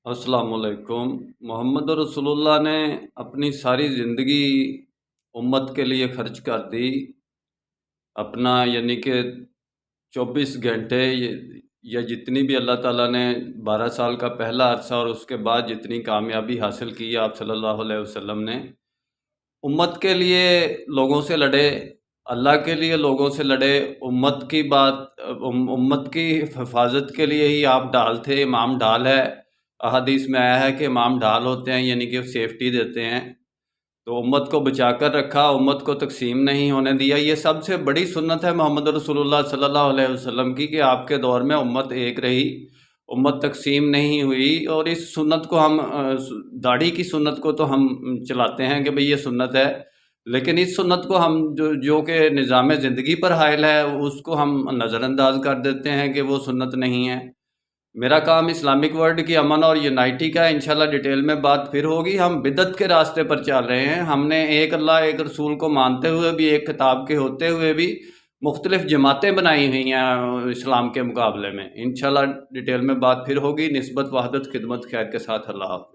अस्सलाम वालेकुम। मोहम्मद रसूलुल्लाह ने अपनी सारी ज़िंदगी उम्मत के लिए ख़र्च कर दी। अपना यानी कि 24 घंटे या जितनी भी अल्लाह ताला ने 12 साल का पहला अरसा और उसके बाद जितनी कामयाबी हासिल की आप सल्लल्लाहु अलैहि वसल्लम ने, उम्मत के लिए लोगों से लड़े, अल्लाह के लिए लोगों से लड़े, उम्मत की हिफाजत के लिए ही आप ढाल थे, इमाम ढाल है। अहादीस में आया है कि इमाम ढाल होते हैं, यानी कि सेफ्टी देते हैं। तो उम्मत को बचा कर रखा, उम्मत को तकसीम नहीं होने दिया। ये सबसे बड़ी सुन्नत है मोहम्मद रसूलुल्लाह सल्लल्लाहु अलैहि वसल्लम की कि आपके दौर में उम्मत एक रही, उम्मत तकसीम नहीं हुई। और इस सुन्नत को हम दाढ़ी की सुन्नत को तो हम चलाते हैं कि भाई ये सुन्नत है, लेकिन इस सुन्नत को हम जो कि निज़ाम ज़िंदगी पर हायल है उसको हम नज़रअंदाज कर देते हैं कि वो सुन्नत नहीं है। मेरा काम इस्लामिक वर्ल्ड की अमन और यूनाइटी का है। इंशाल्लाह डिटेल में बात फिर होगी। हम बिदअत के रास्ते पर चल रहे हैं। हमने एक अल्लाह एक रसूल को मानते हुए भी, एक किताब के होते हुए भी मुख्तलिफ जमातें बनाई हुई हैं इस्लाम के मुकाबले में। इंशाल्लाह डिटेल में बात फिर होगी। निस्बत वहदत खिदमत खैर के साथ। अल्लाह हाफ़िज़।